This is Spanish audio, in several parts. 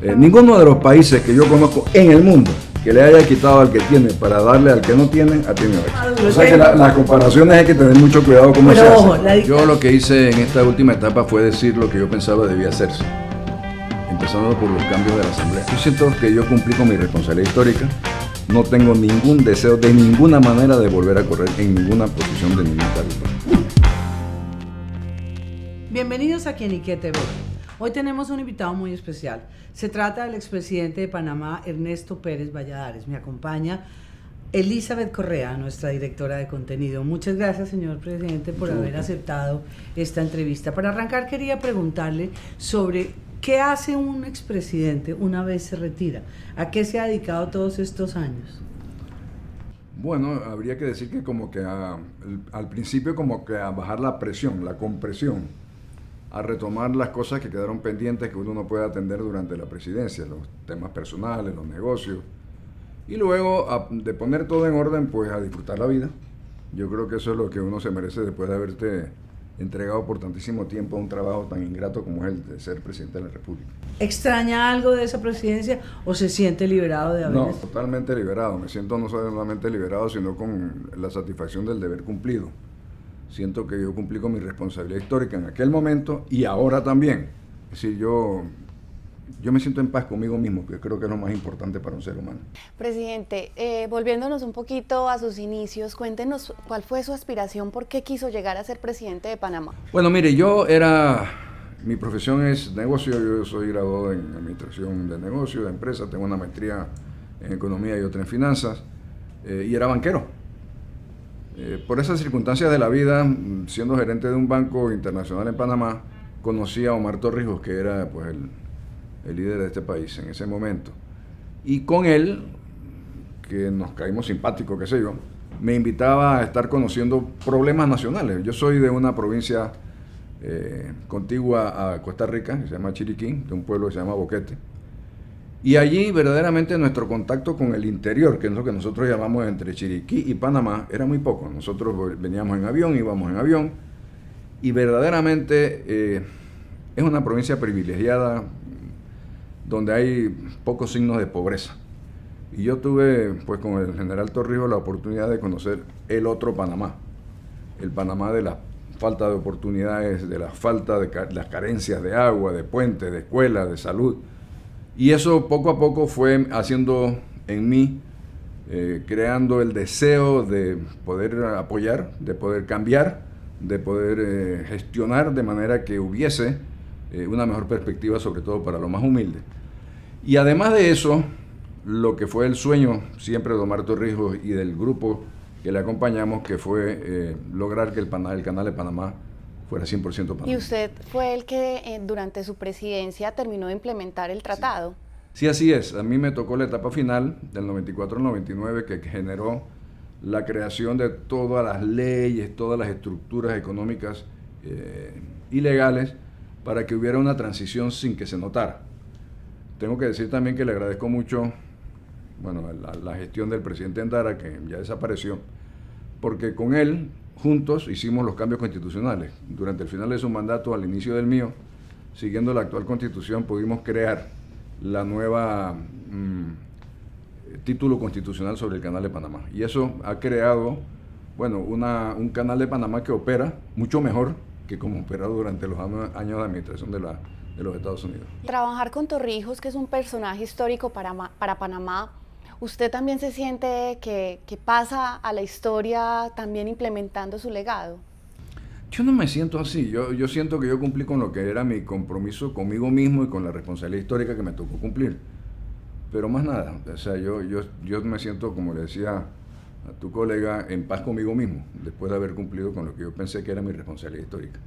Ninguno de los países que yo conozco en el mundo que le haya quitado al que tiene para darle al que no tiene, ha tenido éxito. O sea que las comparaciones hay que tener mucho cuidado cómo se hace. Yo lo que hice en esta última etapa fue decir lo que yo pensaba debía hacerse, empezando por los cambios de la Asamblea. Yo siento que yo cumplí con mi responsabilidad histórica, no tengo ningún deseo de ninguna manera de volver a correr en ninguna posición de ningún cargo. Bienvenidos a Quienique TV. Hoy tenemos un invitado muy especial. Se trata del expresidente de Panamá, Ernesto Pérez Valladares. Me acompaña Elizabeth Correa, nuestra directora de contenido. Muchas gracias, señor presidente, por haber aceptado esta entrevista. Para arrancar, quería preguntarle sobre qué hace un expresidente una vez se retira. ¿A qué se ha dedicado todos estos años? Bueno, habría que decir que como que al principio como que a bajar la presión, la compresión, a retomar las cosas que quedaron pendientes que uno no puede atender durante la presidencia, los temas personales, los negocios, y luego de poner todo en orden, pues a disfrutar la vida. Yo creo que eso es lo que uno se merece después de haberte entregado por tantísimo tiempo a un trabajo tan ingrato como es el de ser presidente de la República. ¿Extraña algo de esa presidencia o se siente liberado de haber? No, totalmente liberado. Me siento no solamente liberado, sino con la satisfacción del deber cumplido. Siento que yo cumplí con mi responsabilidad histórica en aquel momento y ahora también. Es decir, yo me siento en paz conmigo mismo, que creo que es lo más importante para un ser humano. Presidente, volviéndonos un poquito a sus inicios, cuéntenos cuál fue su aspiración, por qué quiso llegar a ser presidente de Panamá. Bueno, mire, mi profesión es negocio, yo soy graduado en administración de negocios, de empresas, tengo una maestría en economía y otra en finanzas, y era banquero. Por esas circunstancias de la vida, siendo gerente de un banco internacional en Panamá, conocí a Omar Torrijos, que era pues el líder de este país en ese momento. Y con él, que nos caímos simpáticos, qué sé yo, me invitaba a estar conociendo problemas nacionales. Yo soy de una provincia contigua a Costa Rica, que se llama Chiriquí, de un pueblo que se llama Boquete. Y allí verdaderamente nuestro contacto con el interior, que es lo que nosotros llamamos entre Chiriquí y Panamá, era muy poco. Nosotros veníamos en avión, íbamos en avión, y verdaderamente es una provincia privilegiada donde hay pocos signos de pobreza. Y yo tuve pues con el general Torrijos la oportunidad de conocer el otro Panamá, el Panamá de la falta de oportunidades, de la falta de las carencias de agua, de puentes, de escuelas, de salud. Y eso poco a poco fue haciendo en mí, creando el deseo de poder apoyar, de poder cambiar, de poder gestionar de manera que hubiese una mejor perspectiva, sobre todo para los más humildes. Y además de eso, lo que fue el sueño siempre de Omar Torrijos y del grupo que le acompañamos, que fue lograr que el canal de Panamá fuera 100% Panamá. ¿Y usted fue el que durante su presidencia terminó de implementar el tratado? Sí, así es. A mí me tocó la etapa final del 94 al 99 que generó la creación de todas las leyes, todas las estructuras económicas y legales para que hubiera una transición sin que se notara. Tengo que decir también que le agradezco mucho la gestión del presidente Endara, que ya desapareció, porque con él juntos hicimos los cambios constitucionales. Durante el final de su mandato, al inicio del mío, siguiendo la actual constitución, pudimos crear la nueva título constitucional sobre el Canal de Panamá. Y eso ha creado, un Canal de Panamá que opera mucho mejor que como operado durante los años de administración de los Estados Unidos. Trabajar con Torrijos, que es un personaje histórico para Panamá, ¿usted también se siente que pasa a la historia también implementando su legado? Yo no me siento así. Yo siento que yo cumplí con lo que era mi compromiso conmigo mismo y con la responsabilidad histórica que me tocó cumplir. Pero más nada. O sea, yo me siento, como le decía a tu colega, en paz conmigo mismo, después de haber cumplido con lo que yo pensé que era mi responsabilidad histórica.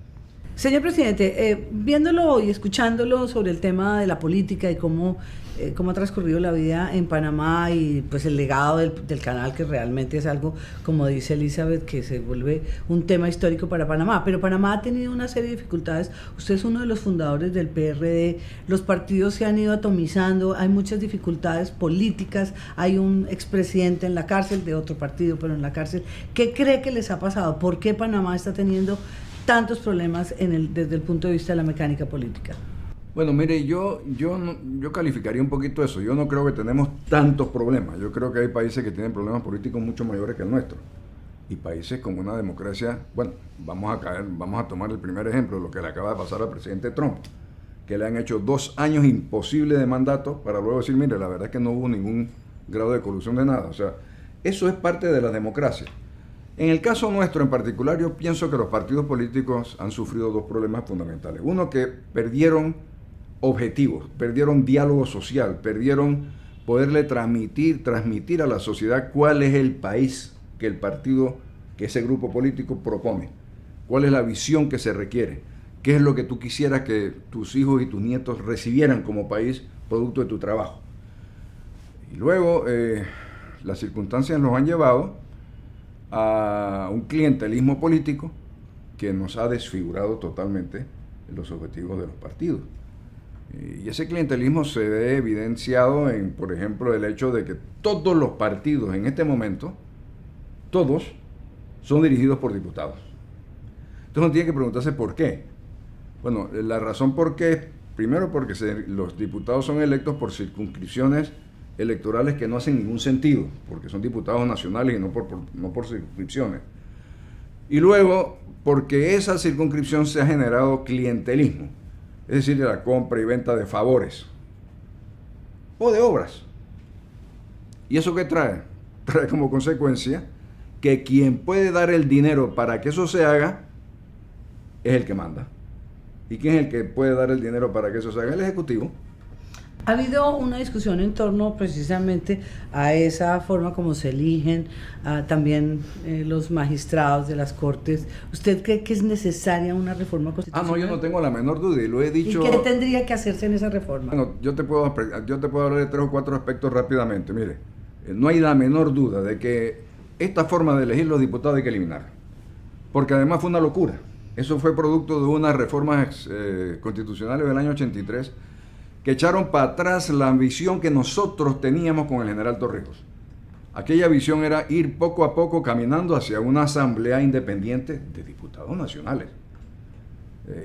Señor presidente, viéndolo y escuchándolo sobre el tema de la política y cómo ha transcurrido la vida en Panamá y pues el legado del canal, que realmente es algo, como dice Elizabeth, que se vuelve un tema histórico para Panamá, pero Panamá ha tenido una serie de dificultades. Usted es uno de los fundadores del PRD, los partidos se han ido atomizando, hay muchas dificultades políticas, hay un expresidente en la cárcel de otro partido, pero en la cárcel. ¿Qué cree que les ha pasado? ¿Por qué Panamá está teniendo tantos problemas desde el punto de vista de la mecánica política? Bueno, mire, yo calificaría un poquito eso. Yo no creo que tenemos tantos problemas. Yo creo que hay países que tienen problemas políticos mucho mayores que el nuestro. Y países con una democracia, bueno, vamos a tomar el primer ejemplo, lo que le acaba de pasar al presidente Trump, que le han hecho 2 años imposibles de mandato para luego decir, mire, la verdad es que no hubo ningún grado de corrupción de nada. O sea, eso es parte de la democracia. En el caso nuestro en particular, yo pienso que los partidos políticos han sufrido 2 problemas fundamentales. Uno, que perdieron objetivos, perdieron diálogo social, perdieron poderle transmitir a la sociedad cuál es el país que el partido, que ese grupo político propone, cuál es la visión que se requiere, qué es lo que tú quisieras que tus hijos y tus nietos recibieran como país producto de tu trabajo. Y luego las circunstancias nos han llevado a un clientelismo político que nos ha desfigurado totalmente los objetivos de los partidos. Y ese clientelismo se ve evidenciado en, por ejemplo, el hecho de que todos los partidos en este momento, todos, son dirigidos por diputados. Entonces uno tiene que preguntarse por qué. Bueno, la razón por qué, primero porque los diputados son electos por circunscripciones electorales que no hacen ningún sentido, porque son diputados nacionales y no por circunscripciones. Y luego, porque esa circunscripción se ha generado clientelismo, es decir, de la compra y venta de favores o de obras. ¿Y eso qué trae? Trae como consecuencia que quien puede dar el dinero para que eso se haga es el que manda. ¿Y quién es el que puede dar el dinero para que eso se haga? El Ejecutivo. Ha habido una discusión en torno precisamente a esa forma como se eligen también los magistrados de las Cortes. ¿Usted cree que es necesaria una reforma constitucional? No, yo no tengo la menor duda y lo he dicho. ¿Y qué tendría que hacerse en esa reforma? Bueno, yo te puedo hablar de 3 o 4 aspectos rápidamente. Mire, no hay la menor duda de que esta forma de elegir los diputados hay que eliminarla, porque además fue una locura. Eso fue producto de unas reformas constitucionales del año 83 que echaron para atrás la visión que nosotros teníamos con el general Torrijos. Aquella visión era ir poco a poco caminando hacia una asamblea independiente de diputados nacionales.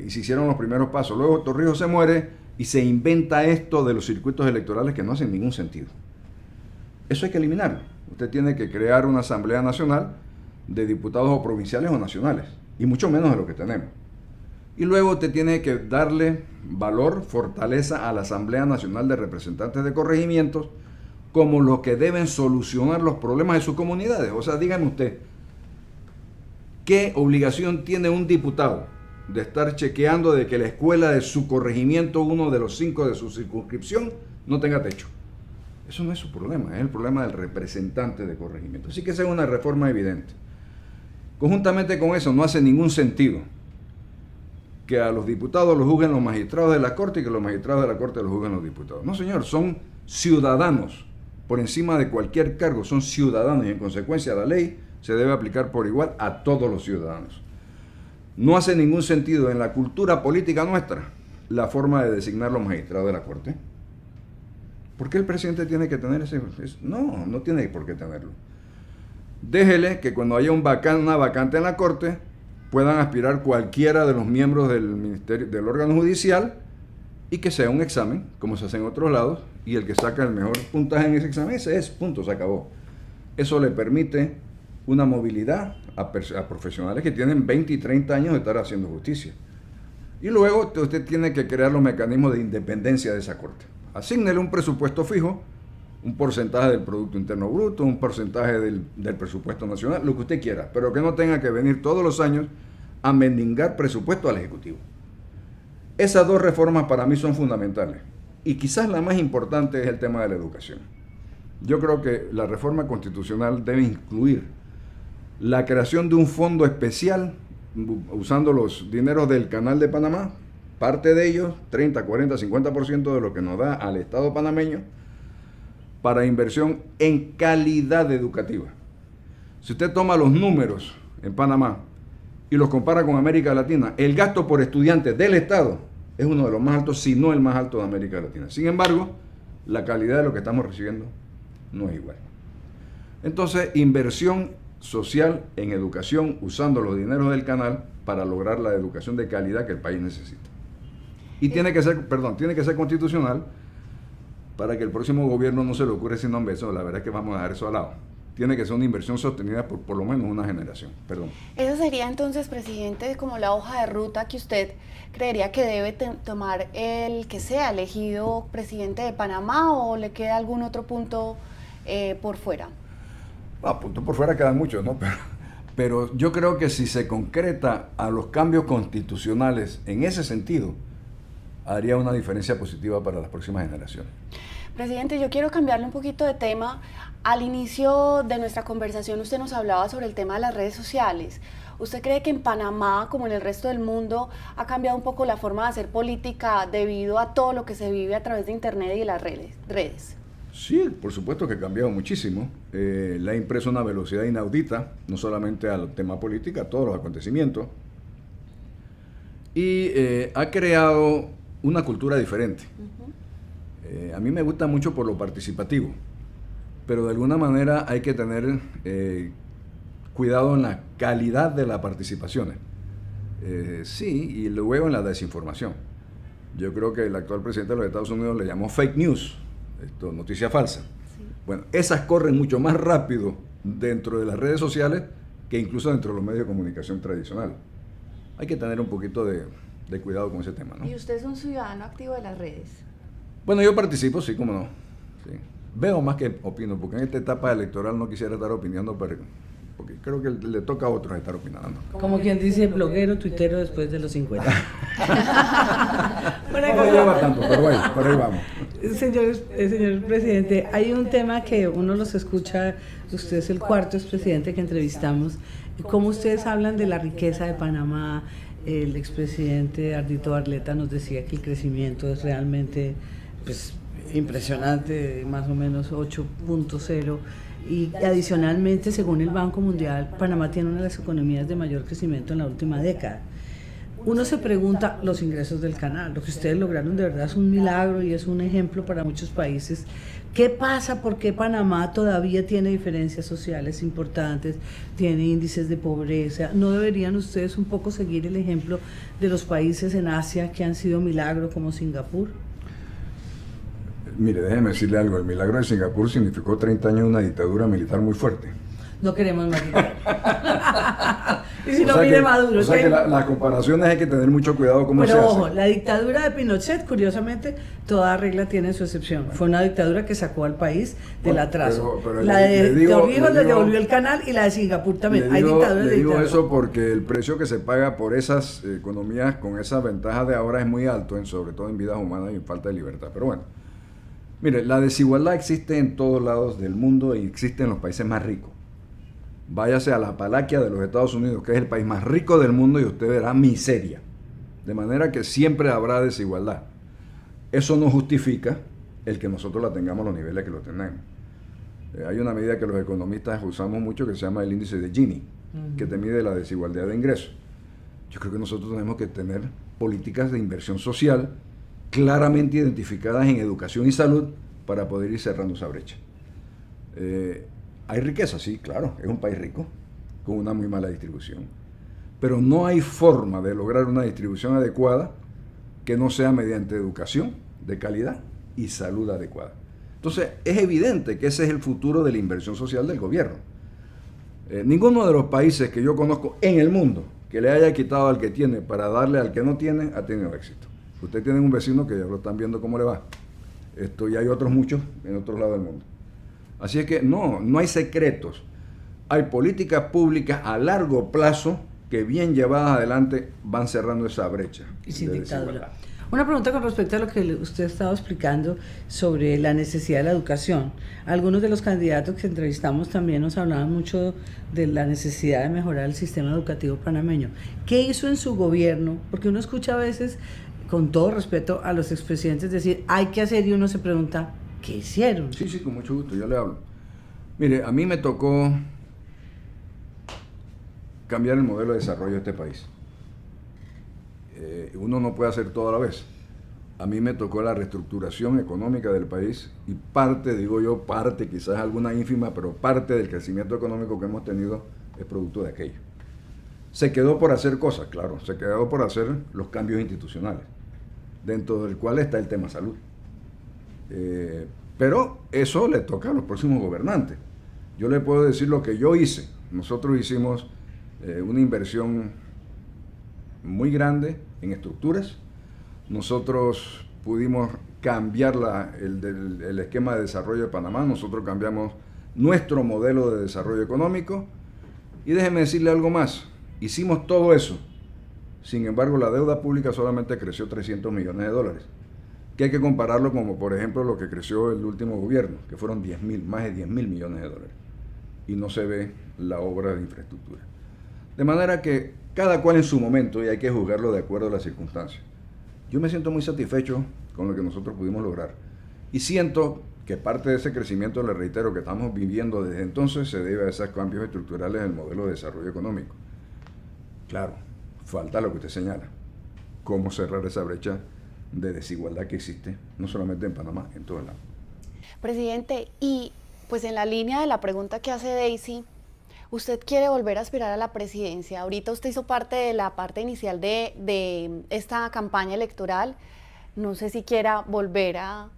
Y se hicieron los primeros pasos. Luego Torrijos se muere y se inventa esto de los circuitos electorales que no hacen ningún sentido. Eso hay que eliminarlo. Usted tiene que crear una asamblea nacional de diputados o provinciales o nacionales, y mucho menos de lo que tenemos. Y luego usted tiene que darle valor, fortaleza a la Asamblea Nacional de Representantes de Corregimientos como los que deben solucionar los problemas de sus comunidades. O sea, dígame usted, ¿qué obligación tiene un diputado de estar chequeando de que la escuela de su corregimiento, uno de los 5 de su circunscripción, no tenga techo? Eso no es su problema, es el problema del representante de corregimiento. Así que esa es una reforma evidente. Conjuntamente con eso, no hace ningún sentido que a los diputados los juzguen los magistrados de la Corte y que los magistrados de la Corte los juzguen los diputados. No, señor, son ciudadanos por encima de cualquier cargo, son ciudadanos y en consecuencia la ley se debe aplicar por igual a todos los ciudadanos. No hace ningún sentido en la cultura política nuestra la forma de designar los magistrados de la Corte. ¿Por qué el presidente tiene que tener ese? No, no tiene por qué tenerlo. Déjele que cuando haya una vacante en la Corte puedan aspirar cualquiera de los miembros del órgano judicial y que sea un examen, como se hace en otros lados, y el que saca el mejor puntaje en ese examen, ese es, punto, se acabó. Eso le permite una movilidad a profesionales que tienen 20 y 30 años de estar haciendo justicia. Y luego usted tiene que crear los mecanismos de independencia de esa Corte. Asígnele un presupuesto fijo, un porcentaje del Producto Interno Bruto, un porcentaje del presupuesto nacional, lo que usted quiera, pero que no tenga que venir todos los años a mendigar presupuesto al Ejecutivo. Esas 2 reformas para mí son fundamentales. Y quizás la más importante es el tema de la educación. Yo creo que la reforma constitucional debe incluir la creación de un fondo especial usando los dineros del Canal de Panamá, parte de ellos, 30, 40, 50% de lo que nos da al Estado panameño, para inversión en calidad educativa. Si usted toma los números en Panamá y los compara con América Latina, el gasto por estudiante del Estado es uno de los más altos, si no el más alto de América Latina. Sin embargo, la calidad de lo que estamos recibiendo no es igual. Entonces, inversión social en educación usando los dineros del canal para lograr la educación de calidad que el país necesita. Y tiene que ser constitucional para que el próximo gobierno no se le ocurra decir, no, hombre, eso, la verdad es que vamos a dejar eso al lado. Tiene que ser una inversión sostenida por lo menos una generación. Perdón. Esa sería entonces, presidente, como la hoja de ruta que usted creería que debe tomar el que sea elegido presidente de Panamá, o le queda algún otro punto por fuera. Puntos por fuera quedan muchos, ¿no? Pero yo creo que si se concreta a los cambios constitucionales en ese sentido, haría una diferencia positiva para las próximas generaciones. Presidente, yo quiero cambiarle un poquito de tema. Al inicio de nuestra conversación usted nos hablaba sobre el tema de las redes sociales. ¿Usted cree que en Panamá, como en el resto del mundo, ha cambiado un poco la forma de hacer política debido a todo lo que se vive a través de Internet y de las redes? Sí, por supuesto que ha cambiado muchísimo. Le ha impreso una velocidad inaudita, no solamente al tema político, a todos los acontecimientos. Y ha creado una cultura diferente. A mí me gusta mucho por lo participativo, pero de alguna manera hay que tener cuidado en la calidad de las participaciones. Sí, y luego en la desinformación. Yo creo que el actual presidente de los Estados Unidos le llamó fake news, noticia falsa. Sí. Bueno, esas corren mucho más rápido dentro de las redes sociales que incluso dentro de los medios de comunicación tradicional. Hay que tener un poquito de cuidado con ese tema, ¿no? ¿Y usted es un ciudadano activo de las redes? Bueno, yo participo, sí, cómo no. Sí. Veo más que opino, porque en esta etapa electoral no quisiera estar opinando, porque creo que le toca a otros estar opinando. Como quien dice, bloguero, tuitero después de los 50. No lleva tanto, pero ahí vamos. Señor presidente, hay un tema que uno los escucha, usted es el cuarto expresidente que entrevistamos, cómo ustedes hablan de la riqueza de Panamá. El expresidente Ardito Barletta nos decía que el crecimiento es realmente impresionante, más o menos 8.0, y adicionalmente, según el Banco Mundial, Panamá tiene una de las economías de mayor crecimiento en la última década. Uno se pregunta, los ingresos del canal, lo que ustedes lograron de verdad es un milagro y es un ejemplo para muchos países. ¿Qué pasa? ¿Por qué Panamá todavía tiene diferencias sociales importantes, tiene índices de pobreza? ¿No deberían ustedes un poco seguir el ejemplo de los países en Asia que han sido milagro, como Singapur? Mire, déjeme decirle algo. El milagro de Singapur significó 30 años de una dictadura militar muy fuerte. No queremos más dictadura. Y si no, mire Maduro. O sea que las comparaciones hay que tener mucho cuidado cómo se hace. Pero ojo, la dictadura de Pinochet, curiosamente, toda regla tiene su excepción. Fue una dictadura que sacó al país del atraso. Pero la de Torrijos le devolvió el canal, y la de Singapur también. Hay dictaduras le digo eso porque el precio que se paga por esas economías con esas ventajas de ahora es muy alto, sobre todo en vidas humanas y en falta de libertad. Pero bueno, mire, la desigualdad existe en todos lados del mundo y existe en los países más ricos. Váyase a la Apalaquia de los Estados Unidos, que es el país más rico del mundo, y usted verá miseria. De manera que siempre habrá desigualdad. Eso no justifica el que nosotros la tengamos a los niveles que lo tenemos. Hay una medida que los economistas usamos mucho que se llama el índice de Gini, que te mide la desigualdad de ingresos. Yo creo que nosotros tenemos que tener políticas de inversión social claramente identificadas en educación y salud para poder ir cerrando esa brecha. Hay riqueza, sí, claro, es un país rico, con una muy mala distribución. Pero no hay forma de lograr una distribución adecuada que no sea mediante educación de calidad y salud adecuada. Entonces, es evidente que ese es el futuro de la inversión social del gobierno. Ninguno de los países que yo conozco en el mundo que le haya quitado al que tiene para darle al que no tiene, ha tenido éxito. Usted tiene un vecino que ya lo están viendo cómo le va. Y hay otros muchos en otros lados del mundo. Así es que no hay secretos. Hay políticas públicas a largo plazo que bien llevadas adelante van cerrando esa brecha. Y sin dictadura. Una pregunta con respecto a lo que usted estaba explicando sobre la necesidad de la educación. Algunos de los candidatos que entrevistamos también nos hablaban mucho de la necesidad de mejorar el sistema educativo panameño. ¿Qué hizo en su gobierno? Porque uno escucha a veces, con todo respeto a los expresidentes, decir, hay que hacer, y uno se pregunta, ¿qué hicieron? Sí, con mucho gusto, yo le hablo. Mire, a mí me tocó cambiar el modelo de desarrollo de este país. Uno no puede hacer todo a la vez. A mí me tocó la reestructuración económica del país, y parte, digo yo, quizás alguna ínfima, pero parte del crecimiento económico que hemos tenido es producto de aquello. Se quedó por hacer cosas, claro, se quedó por hacer los cambios institucionales. dentro del cual está el tema salud. Pero eso le toca a los próximos gobernantes. Yo le puedo decir lo que yo hice. Nosotros hicimos una inversión muy grande en estructuras. Nosotros pudimos cambiar el esquema de desarrollo de Panamá. Nosotros cambiamos nuestro modelo de desarrollo económico. Y déjeme decirle algo más. Hicimos todo eso. Sin embargo, la deuda pública solamente creció 300 millones de dólares. Que hay que compararlo como, por ejemplo, lo que creció el último gobierno, que fueron más de 10 mil millones de dólares. Y no se ve la obra de infraestructura. De manera que cada cual en su momento, y hay que juzgarlo de acuerdo a las circunstancias. Yo me siento muy satisfecho con lo que nosotros pudimos lograr. Y siento que parte de ese crecimiento, le reitero, que estamos viviendo desde entonces, se debe a esos cambios estructurales en el modelo de desarrollo económico. Claro, falta lo que usted señala. Cómo cerrar esa brecha de desigualdad que existe, no solamente en Panamá, en todo el lado. Presidente, y pues en la línea de la pregunta que hace Daisy, usted quiere volver a aspirar a la presidencia. Ahorita usted hizo parte de la parte inicial de esta campaña electoral. No sé si quiera volver a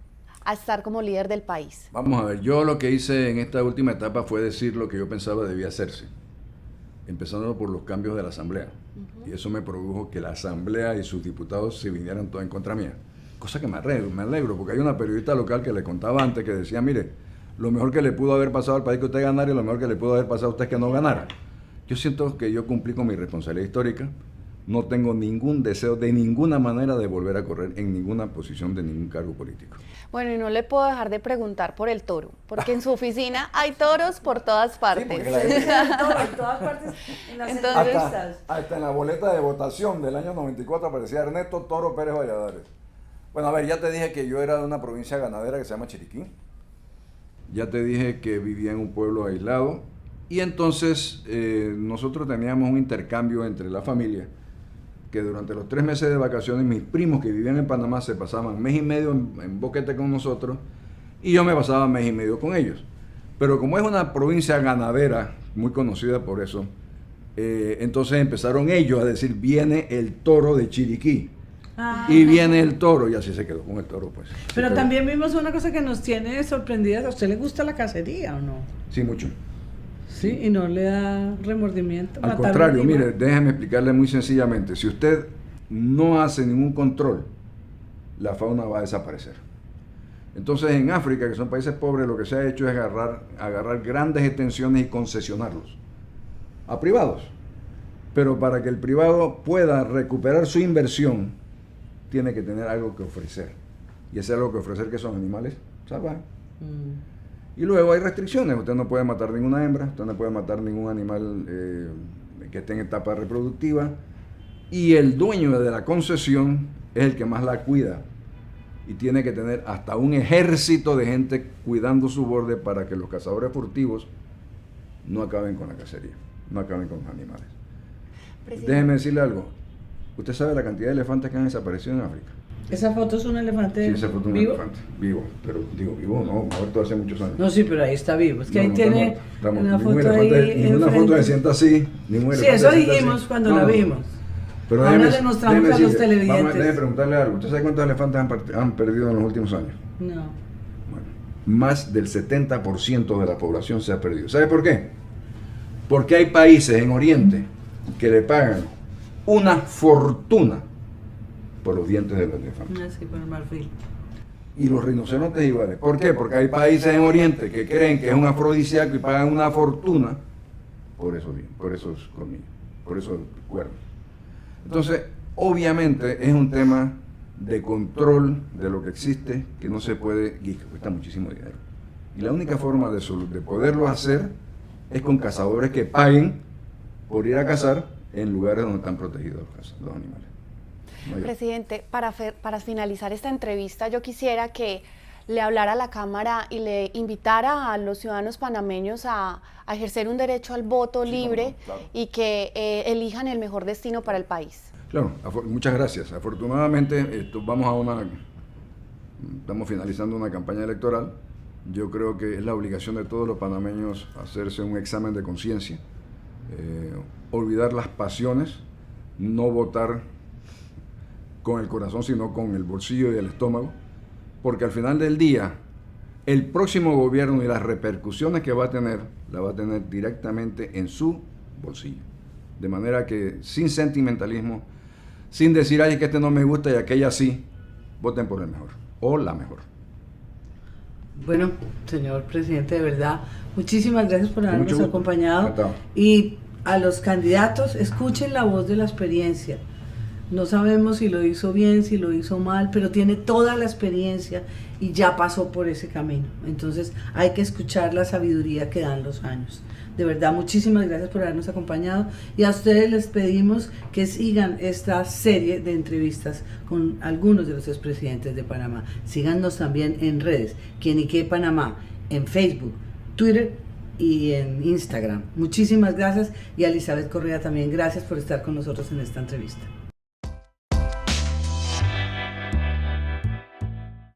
estar como líder del país. Vamos a ver, yo lo que hice en esta última etapa fue decir lo que yo pensaba debía hacerse, empezando por los cambios de la Asamblea. Y eso me produjo que la Asamblea y sus diputados se vinieran todos en contra mía. Cosa que me alegro, porque hay una periodista local que le contaba antes que decía, mire, lo mejor que le pudo haber pasado al país que usted ganara y lo mejor que le pudo haber pasado a usted es que no ganara. Yo siento que yo cumplí con mi responsabilidad histórica. No tengo ningún deseo de ninguna manera de volver a correr en ninguna posición de ningún cargo político. Bueno, y no le puedo dejar de preguntar por el toro, porque en su oficina hay toros por todas partes. Sí, porque la gente... en todas partes, en las Entonces, entrevistas. Hasta en la boleta de votación del año 94 aparecía Ernesto Toro Pérez Valladares. Bueno, a ver, ya te dije que yo era de una provincia ganadera que se llama Chiriquí. Ya te dije que vivía en un pueblo aislado. Y entonces nosotros teníamos un intercambio entre la familia, que durante los 3 meses de vacaciones mis primos que vivían en Panamá se pasaban mes y medio en Boquete con nosotros y yo me pasaba mes y medio con ellos. Pero como es una provincia ganadera, muy conocida por eso, entonces empezaron ellos a decir, viene el toro de Chiriquí. Y viene el toro, y así se quedó con el toro, pues. Pero también vimos una cosa que nos tiene sorprendidas. ¿A usted le gusta la cacería o no? Sí, mucho. Sí, y no le da remordimiento. Al contrario, mire, déjeme explicarle muy sencillamente. Si usted no hace ningún control, la fauna va a desaparecer. Entonces, en África, que son países pobres, lo que se ha hecho es agarrar grandes extensiones y concesionarlos a privados. Pero para que el privado pueda recuperar su inversión, tiene que tener algo que ofrecer. Y ese algo que ofrecer, que son animales salvajes. Y luego hay restricciones. Usted no puede matar ninguna hembra, usted no puede matar ningún animal que esté en etapa reproductiva. Y el dueño de la concesión es el que más la cuida. Y tiene que tener hasta un ejército de gente cuidando su borde para que los cazadores furtivos no acaben con la cacería, no acaben con los animales. Presidente. Déjeme decirle algo. ¿Usted sabe la cantidad de elefantes que han desaparecido en África? ¿Esa foto es un elefante vivo? Sí, esa foto es un elefante vivo, pero digo vivo no, muerto hace muchos años. No, sí, pero ahí está vivo. Es que ahí tiene una foto ahí. Ninguna foto se sienta así. Sí, eso dijimos cuando la vimos. Pero ahora le mostramos a los televidentes. Déjeme preguntarle algo. ¿Usted sabe cuántos elefantes han perdido en los últimos años? No. Bueno, más del 70% de la población se ha perdido. ¿Sabe por qué? Porque hay países en Oriente que le pagan una fortuna por los dientes de los elefantes. Sí, por el marfil. Y los rinocerontes iguales. ¿Por qué? Porque hay países en Oriente que creen que es un afrodisíaco y pagan una fortuna por esos colmillos, por esos cuernos. Entonces, obviamente es un tema de control de lo que existe que no se puede y que cuesta muchísimo dinero. Y la única forma de poderlo hacer es con cazadores que paguen por ir a cazar en lugares donde están protegidos los animales. No. Presidente, para finalizar esta entrevista, yo quisiera que le hablara a la Cámara y le invitara a los ciudadanos panameños a ejercer un derecho al voto libre, claro, y que elijan el mejor destino para el país. Claro, muchas gracias. Afortunadamente estamos finalizando una campaña electoral. Yo creo que es la obligación de todos los panameños hacerse un examen de conciencia, olvidar las pasiones, no votar con el corazón, sino con el bolsillo y el estómago, porque al final del día, el próximo gobierno y las repercusiones que va a tener, la va a tener directamente en su bolsillo. De manera que, sin sentimentalismo, sin decir, ay, es que este no me gusta y aquella sí, voten por el mejor o la mejor. Bueno, señor presidente, de verdad, muchísimas gracias por habernos Mucho gusto. acompañado. Encantado. Y a los candidatos, escuchen la voz de la experiencia. No sabemos si lo hizo bien, si lo hizo mal, pero tiene toda la experiencia y ya pasó por ese camino. Entonces hay que escuchar la sabiduría que dan los años. De verdad, muchísimas gracias por habernos acompañado y a ustedes les pedimos que sigan esta serie de entrevistas con algunos de los expresidentes de Panamá. Síganos también en redes, Quienique Panamá, en Facebook, Twitter y en Instagram. Muchísimas gracias, y a Elizabeth Correa también, gracias por estar con nosotros en esta entrevista.